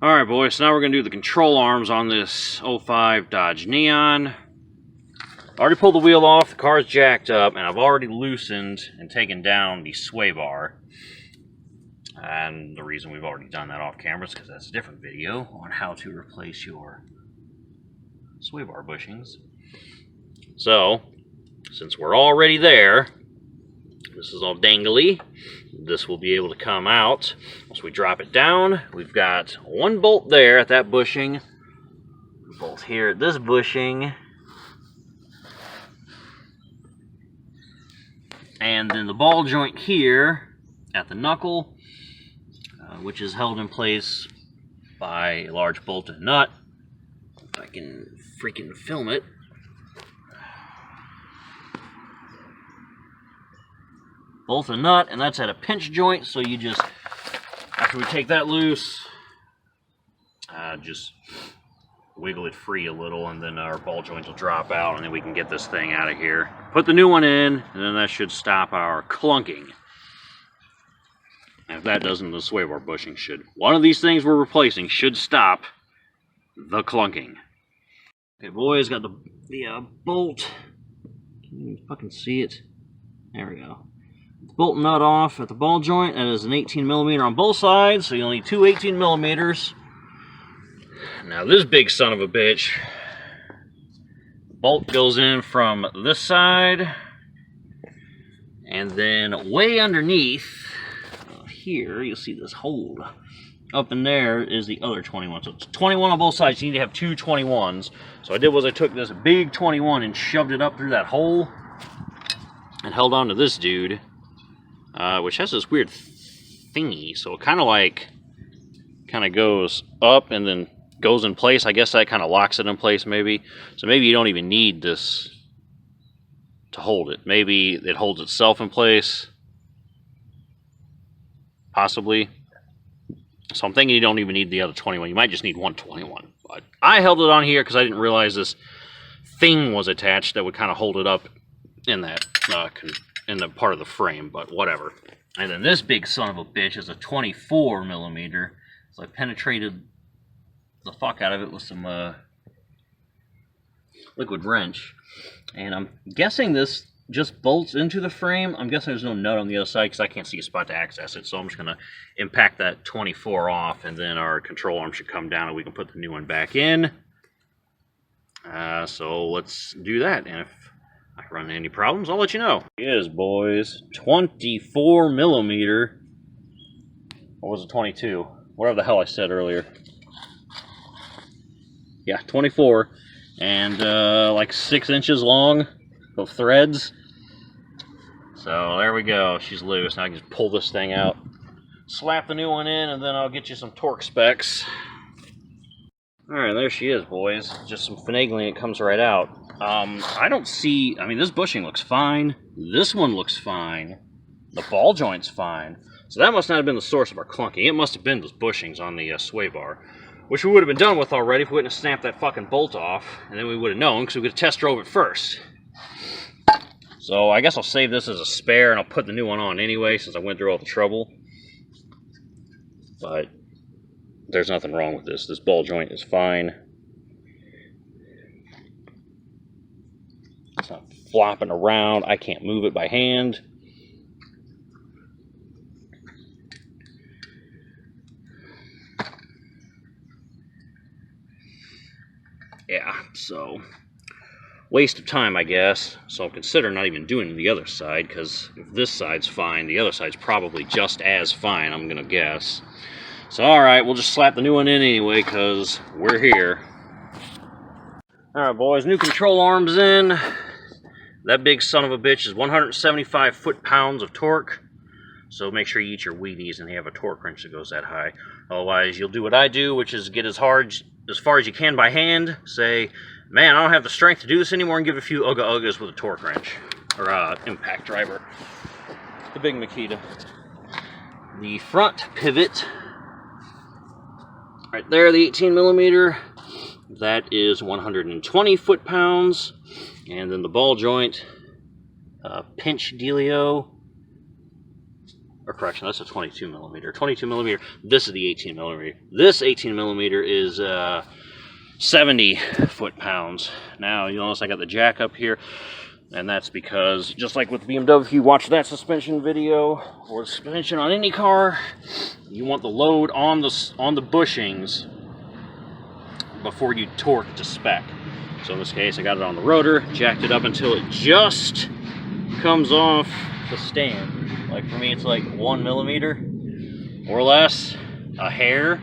Alright boys, so now we're going to do the control arms on this 05 Dodge Neon. I already pulled the wheel off, the car's jacked up, and I've already loosened and taken down the sway bar. And the reason we've already done that off camera is because that's a different video on how to replace your sway bar bushings. So, since we're already there, this is all dangly. This will be able to come out. Once we drop it down, we've got one bolt there at that bushing, a bolt here at this bushing, and then the ball joint here at the knuckle, which is held in place by a large bolted nut. If I can freaking film it. Bolt a nut, and that's at a pinch joint, so you just, after we take that loose, just wiggle it free a little, and then our ball joint will drop out, and then we can get this thing out of here. Put the new one in, and then that should stop our clunking. And if that doesn't, the sway bar bushing should. One of these things we're replacing should stop the clunking. Okay, boys, got the bolt. Can you fucking see it? There we go. Bolt nut off at the ball joint. That is an 18mm on both sides, so you'll need two 18mm. Now this big son of a bitch, bolt goes in from this side, and then way underneath here, you'll see this hole. Up in there is the other 21. So it's 21 on both sides. You need to have two 21s. So I did was I took this big 21 and shoved it up through that hole and held on to this dude. Which has this weird thingy, so it kind of goes up and then goes in place. I guess that kind of locks it in place, maybe. So maybe you don't even need this to hold it. Maybe it holds itself in place, possibly. So I'm thinking you don't even need the other 21. You might just need one 21. But I held it on here because I didn't realize this thing was attached that would kind of hold it up in that in the part of the frame, but whatever. And then this big son of a bitch is a 24mm. So I penetrated the fuck out of it with some liquid wrench. And I'm guessing this just bolts into the frame. I'm guessing there's no nut on the other side because I can't see a spot to access it. So I'm just going to impact that 24 off, and then our control arm should come down and we can put the new one back in. So let's do that. And if I run into any problems, I'll let you know. Here it is, boys. 24mm. Or was it 22? Whatever the hell I said earlier. Yeah, 24. And like 6 inches long of threads. So there we go. She's loose. Now I can just pull this thing out, slap the new one in, and then I'll get you some torque specs. Alright, there she is, boys. Just some finagling, it comes right out. I don't see, I mean, this bushing looks fine. This one looks fine. The ball joint's fine. So that must not have been the source of our clunking. It must have been those bushings on the sway bar, which we would have been done with already if we wouldn't have snapped that fucking bolt off. And then we would have known because we could have test drove it first. So I guess I'll save this as a spare and I'll put the new one on anyway since I went through all the trouble. But there's nothing wrong with this. This ball joint is fine. It's not flopping around. I can't move it by hand. Yeah, so waste of time, I guess. So I'll consider not even doing the other side, because if this side's fine, the other side's probably just as fine, I'm gonna guess. So alright, we'll just slap the new one in anyway, because we're here. Alright, boys, new control arms in. That big son of a bitch is 175 foot-pounds of torque. So make sure you eat your Wheaties and you have a torque wrench that goes that high. Otherwise, you'll do what I do, which is get as far as you can by hand. Say, man, I don't have the strength to do this anymore, and give it a few ugga-uggas with a torque wrench. Or impact driver. The big Makita. The front pivot. Right there, the 18mm. That is 120 foot-pounds. And then the ball joint, pinch dealio, or correction, that's a 22 millimeter. 22 millimeter. This is the 18 millimeter. This 18 millimeter is 70 foot-pounds. Now you notice I got the jack up here, and that's because just like with BMW, if you watch that suspension video or suspension on any car, you want the load on the bushings before you torque to spec. So in this case, I got it on the rotor, jacked it up until it just comes off the stand. Like for me, it's like 1 millimeter or less, a hair,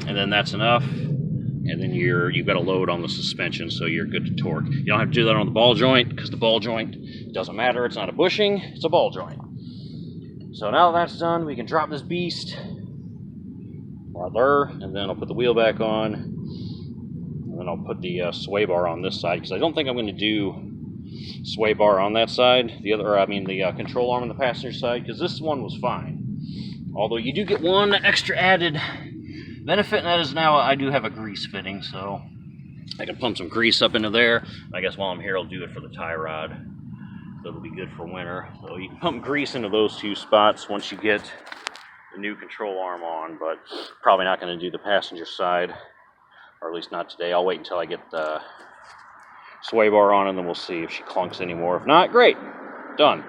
and then that's enough. And then you've got a load on the suspension, so you're good to torque. You don't have to do that on the ball joint, because the ball joint doesn't matter. It's not a bushing, it's a ball joint. So now that that's done, we can drop this beast right there, and then I'll put the wheel back on, and then I'll put the sway bar on this side, because I don't think I'm going to do sway bar on that side, the control arm on the passenger side, because this one was fine. Although you do get one extra added benefit, and that is now I do have a grease fitting, so I can pump some grease up into there. I guess while I'm here, I'll do it for the tie rod. So it'll be good for winter. So you can pump grease into those two spots once you get the new control arm on, but probably not going to do the passenger side, or at least not today. I'll wait until I get the sway bar on, and then we'll see if she clunks anymore. If not, great, done.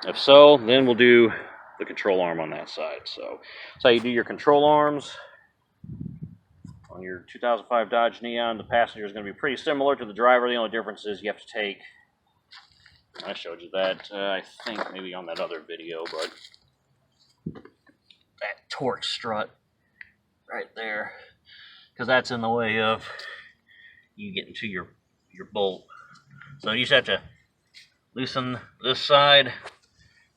If so, then we'll do the control arm on that side. So that's how you do your control arms. On your 2005 Dodge Neon, the passenger is going to be pretty similar to the driver. The only difference is you have to take, I showed you that, I think maybe on that other video, but that torque strut right there, because that's in the way of you getting to your bolt. So you just have to loosen this side,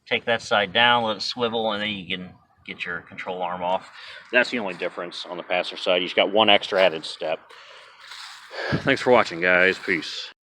take that side down, let it swivel, and then you can get your control arm off. That's the only difference on the passenger side. You just got one extra added step. Thanks for watching, guys. Peace.